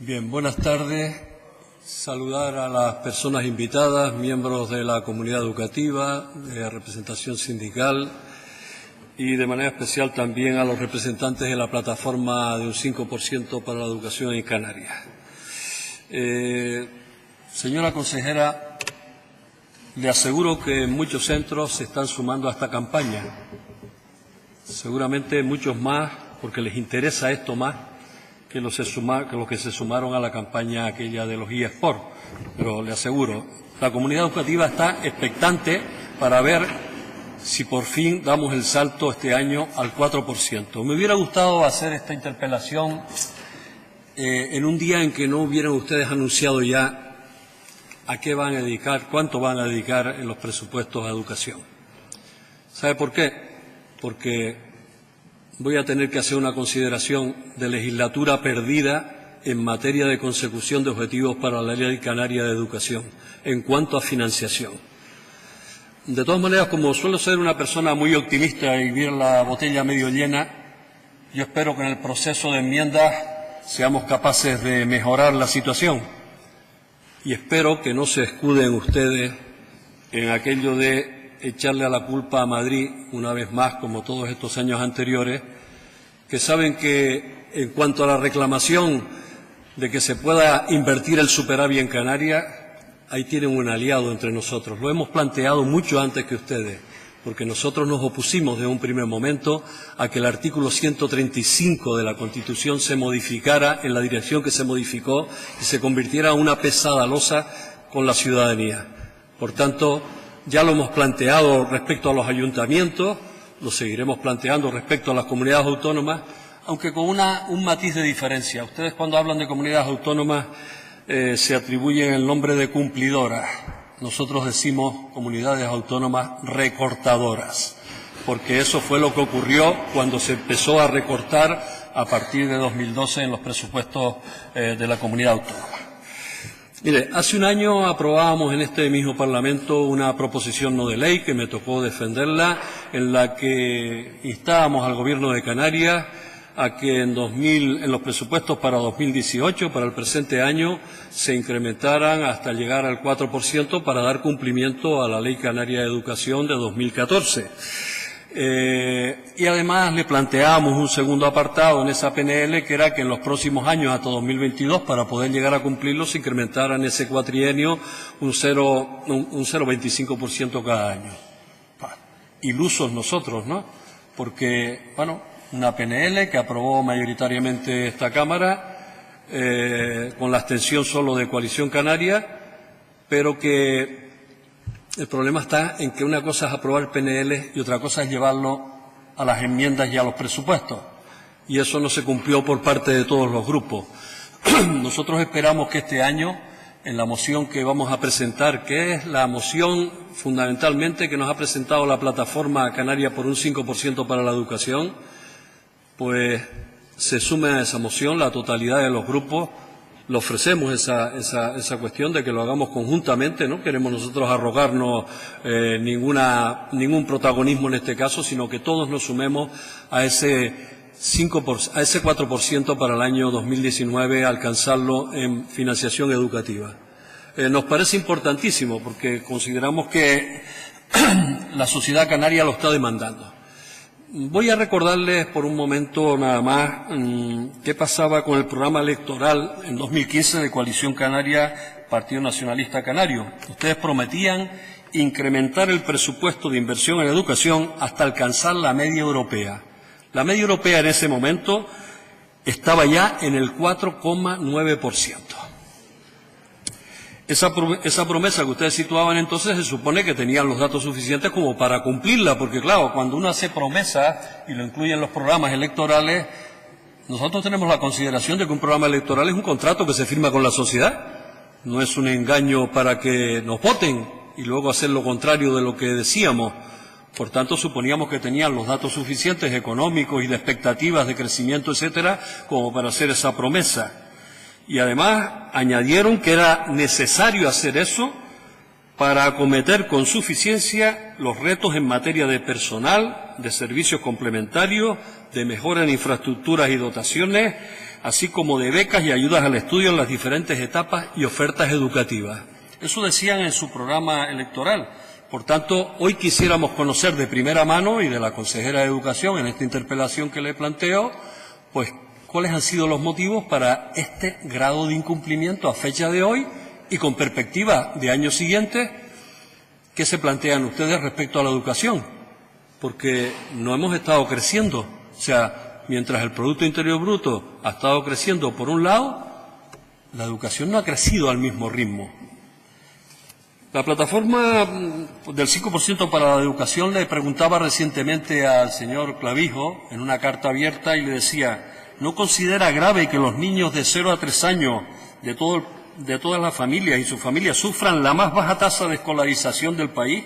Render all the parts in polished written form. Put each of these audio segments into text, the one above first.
Bien, buenas tardes. Saludar a las personas invitadas, miembros de la comunidad educativa, de representación sindical y de manera especial también a los representantes de la plataforma de un 5% para la educación en Canarias. Señora consejera, le aseguro que en muchos centros se están sumando a esta campaña. Seguramente muchos más, porque les interesa esto más que los que se sumaron a la campaña aquella de los eSports. Pero le aseguro, la comunidad educativa está expectante para ver si por fin damos el salto este año al 4%. Me hubiera gustado hacer esta interpelación en un día en que no hubieran ustedes anunciado ya a qué van a dedicar, cuánto van a dedicar en los presupuestos a educación. ¿Sabe por qué? Porque voy a tener que hacer una consideración de legislatura perdida en materia de consecución de objetivos para la Ley Canaria de Educación, en cuanto a financiación. De todas maneras, como suelo ser una persona muy optimista y ver la botella medio llena, yo espero que en el proceso de enmiendas seamos capaces de mejorar la situación. Y espero que no se escuden ustedes en aquello de echarle a la culpa a Madrid, una vez más, como todos estos años anteriores, que saben que en cuanto a la reclamación de que se pueda invertir el superávit en Canarias, ahí tienen un aliado entre nosotros. Lo hemos planteado mucho antes que ustedes, porque nosotros nos opusimos de un primer momento a que el artículo 135 de la Constitución se modificara en la dirección que se modificó y se convirtiera en una pesada losa con la ciudadanía. Por tanto, ya lo hemos planteado respecto a los ayuntamientos, lo seguiremos planteando respecto a las comunidades autónomas, aunque con un matiz de diferencia. Ustedes cuando hablan de comunidades autónomas se atribuyen el nombre de cumplidoras. Nosotros decimos comunidades autónomas recortadoras, porque eso fue lo que ocurrió cuando se empezó a recortar a partir de 2012 en los presupuestos de la comunidad autónoma. Mire, hace un año aprobábamos en este mismo Parlamento una proposición no de ley que me tocó defenderla, en la que instábamos al Gobierno de Canarias a que en los presupuestos para 2018, para el presente año, se incrementaran hasta llegar al 4% para dar cumplimiento a la Ley Canaria de Educación de 2014. Y además le planteábamos un segundo apartado en esa PNL, que era que en los próximos años, hasta 2022, para poder llegar a cumplirlo, se incrementara en ese cuatrienio un 0,25% cada año. Ilusos nosotros, ¿no? Porque, bueno, una PNL que aprobó mayoritariamente esta Cámara, con la abstención solo de Coalición Canaria, pero que el problema está en que una cosa es aprobar PNL y otra cosa es llevarlo a las enmiendas y a los presupuestos. Y eso no se cumplió por parte de todos los grupos. Nosotros esperamos que este año, en la moción que vamos a presentar, que es la moción fundamentalmente que nos ha presentado la Plataforma Canaria por un 5% para la educación, pues se sume a esa moción la totalidad de los grupos. Le ofrecemos esa cuestión de que lo hagamos conjuntamente, no queremos nosotros arrogarnos ningún protagonismo en este caso, sino que todos nos sumemos a ese 4% para el año 2019, alcanzarlo en financiación educativa. Nos parece importantísimo porque consideramos que la sociedad canaria lo está demandando. Voy a recordarles por un momento nada más qué pasaba con el programa electoral en 2015 de Coalición Canaria, Partido Nacionalista Canario. Ustedes prometían incrementar el presupuesto de inversión en educación hasta alcanzar la media europea. La media europea en ese momento estaba ya en el 4,9%. Esa promesa que ustedes situaban entonces se supone que tenían los datos suficientes como para cumplirla, porque claro, cuando uno hace promesas y lo incluye en los programas electorales, nosotros tenemos la consideración de que un programa electoral es un contrato que se firma con la sociedad, no es un engaño para que nos voten y luego hacer lo contrario de lo que decíamos. Por tanto, suponíamos que tenían los datos suficientes económicos y de expectativas de crecimiento, etcétera, como para hacer esa promesa. Y además añadieron que era necesario hacer eso para acometer con suficiencia los retos en materia de personal, de servicios complementarios, de mejora en infraestructuras y dotaciones, así como de becas y ayudas al estudio en las diferentes etapas y ofertas educativas. Eso decían en su programa electoral. Por tanto, hoy quisiéramos conocer de primera mano y de la consejera de Educación en esta interpelación que le planteo, pues cuáles han sido los motivos para este grado de incumplimiento a fecha de hoy y con perspectiva de años siguientes. ¿Qué se plantean ustedes respecto a la educación? Porque no hemos estado creciendo. O sea, mientras el Producto Interior Bruto ha estado creciendo por un lado, la educación no ha crecido al mismo ritmo. La plataforma del 5% para la educación le preguntaba recientemente al señor Clavijo en una carta abierta y le decía: ¿no considera grave que los niños de 0 a 3 años de todas las familias y sus familias sufran la más baja tasa de escolarización del país?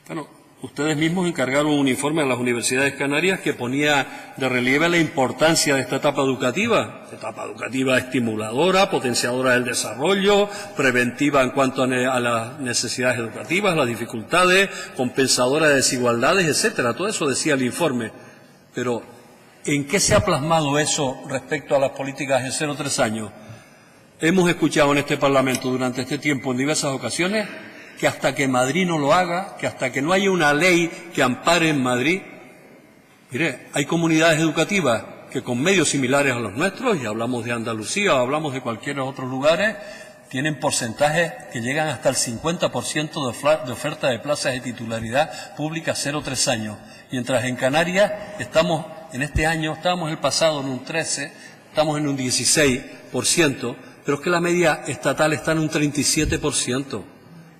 Bueno, ustedes mismos encargaron un informe a las universidades canarias que ponía de relieve la importancia de esta etapa educativa estimuladora, potenciadora del desarrollo, preventiva en cuanto a las necesidades educativas, las dificultades, compensadora de desigualdades, etcétera. Todo eso decía el informe. Pero, ¿en qué se ha plasmado eso respecto a las políticas en 0 a 3 años? Hemos escuchado en este Parlamento durante este tiempo en diversas ocasiones que hasta que Madrid no lo haga, que hasta que no haya una ley que ampare en Madrid. Mire, hay comunidades educativas que con medios similares a los nuestros, y hablamos de Andalucía o hablamos de cualquier otros lugares, tienen porcentajes que llegan hasta el 50% de oferta de plazas de titularidad pública 0 a 3 años. Mientras en Canarias estamos, en este año, estábamos el pasado en un 13%, estamos en un 16%, pero es que la media estatal está en un 37%.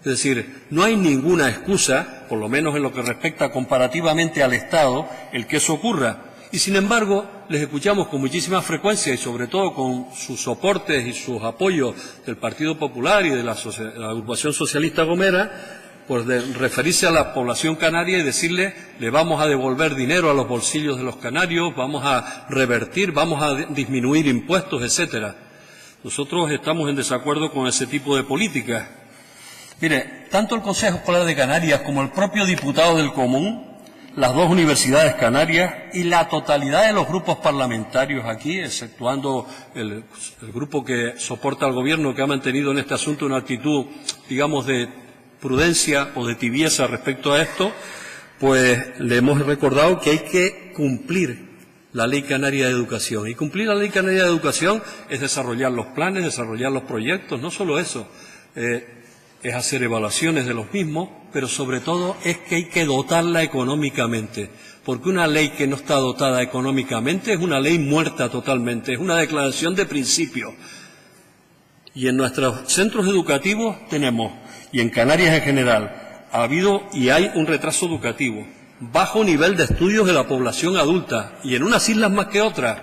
Es decir, no hay ninguna excusa, por lo menos en lo que respecta comparativamente al Estado, el que eso ocurra. Y sin embargo, les escuchamos con muchísima frecuencia y sobre todo con sus soportes y sus apoyos del Partido Popular y de la agrupación socialista Gomera, pues de referirse a la población canaria y decirle: le vamos a devolver dinero a los bolsillos de los canarios, vamos a revertir, vamos a disminuir impuestos, etcétera. Nosotros estamos en desacuerdo con ese tipo de políticas. Mire, tanto el Consejo Escolar de Canarias como el propio diputado del Común, las dos universidades canarias y la totalidad de los grupos parlamentarios aquí, exceptuando el grupo que soporta al Gobierno, que ha mantenido en este asunto una actitud, digamos, de prudencia o de tibieza respecto a esto, pues le hemos recordado que hay que cumplir la Ley Canaria de Educación. Y cumplir la Ley Canaria de Educación es desarrollar los planes, desarrollar los proyectos, no solo eso, es hacer evaluaciones de los mismos, pero sobre todo es que hay que dotarla económicamente, porque una ley que no está dotada económicamente es una ley muerta totalmente, es una declaración de principio. Y en nuestros centros educativos tenemos, y en Canarias en general, ha habido y hay un retraso educativo, bajo nivel de estudios de la población adulta, y en unas islas más que otras,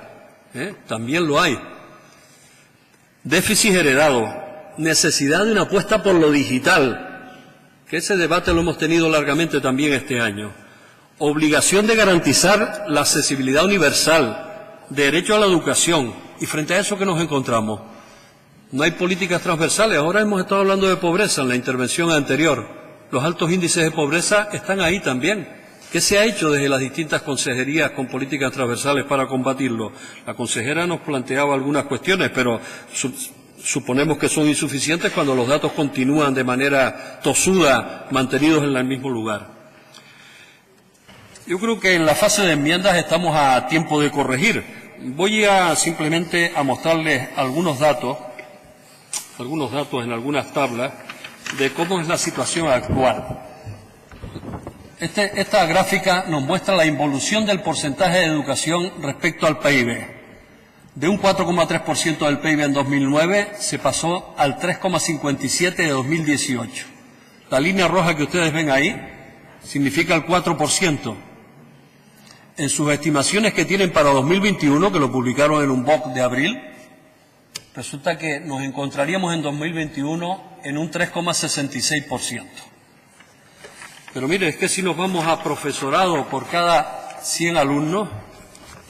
también lo hay. Déficit heredado, necesidad de una apuesta por lo digital, que ese debate lo hemos tenido largamente también este año. Obligación de garantizar la accesibilidad universal, derecho a la educación. Y frente a eso, ¿qué nos encontramos? No hay políticas transversales. Ahora hemos estado hablando de pobreza en la intervención anterior. Los altos índices de pobreza están ahí también. ¿Qué se ha hecho desde las distintas consejerías con políticas transversales para combatirlo? La consejera nos planteaba algunas cuestiones, pero suponemos que son insuficientes cuando los datos continúan de manera tosuda, mantenidos en el mismo lugar. Yo creo que en la fase de enmiendas estamos a tiempo de corregir. Voy simplemente a mostrarles algunos datos en algunas tablas de cómo es la situación actual. Esta gráfica nos muestra la involución del porcentaje de educación respecto al PIB. De un 4,3% del PIB en 2009 se pasó al 3,57% de 2018. La línea roja que ustedes ven ahí significa el 4%. En sus estimaciones que tienen para 2021, que lo publicaron en un BOC de abril, resulta que nos encontraríamos en 2021 en un 3,66%. Pero mire, es que si nos vamos a profesorado por cada 100 alumnos,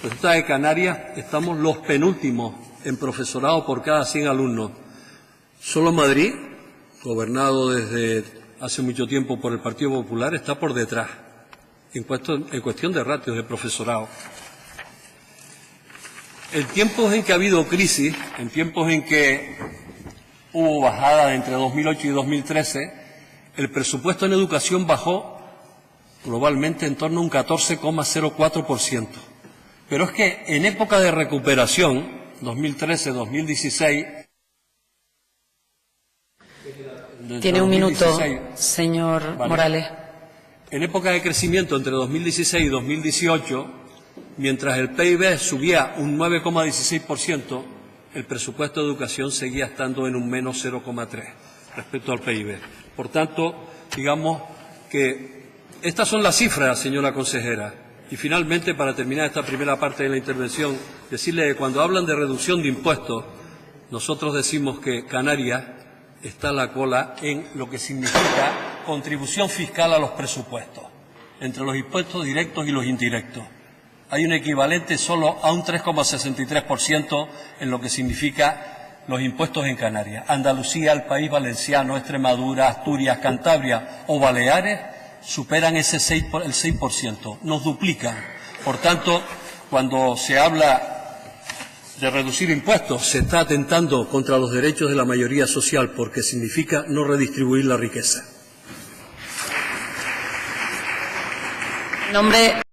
resulta que en Canarias estamos los penúltimos en profesorado por cada 100 alumnos. Solo Madrid, gobernado desde hace mucho tiempo por el Partido Popular, está por detrás en cuestión de ratios de profesorado. En tiempos en que ha habido crisis, en tiempos en que hubo bajada entre 2008 y 2013, el presupuesto en educación bajó globalmente en torno a un 14,04%. Pero es que en época de recuperación, 2013-2016... Tiene un minuto, señor Morales. En época de crecimiento entre 2016 y 2018, mientras el PIB subía un 9,16%, el presupuesto de educación seguía estando en un menos 0,3% respecto al PIB. Por tanto, digamos que estas son las cifras, señora consejera. Y finalmente, para terminar esta primera parte de la intervención, decirle que cuando hablan de reducción de impuestos, nosotros decimos que Canarias está a la cola en lo que significa contribución fiscal a los presupuestos, entre los impuestos directos y los indirectos. Hay un equivalente solo a un 3,63% en lo que significa los impuestos en Canarias. Andalucía, el País Valenciano, Extremadura, Asturias, Cantabria o Baleares superan el 6%, nos duplican. Por tanto, cuando se habla de reducir impuestos, se está atentando contra los derechos de la mayoría social, porque significa no redistribuir la riqueza.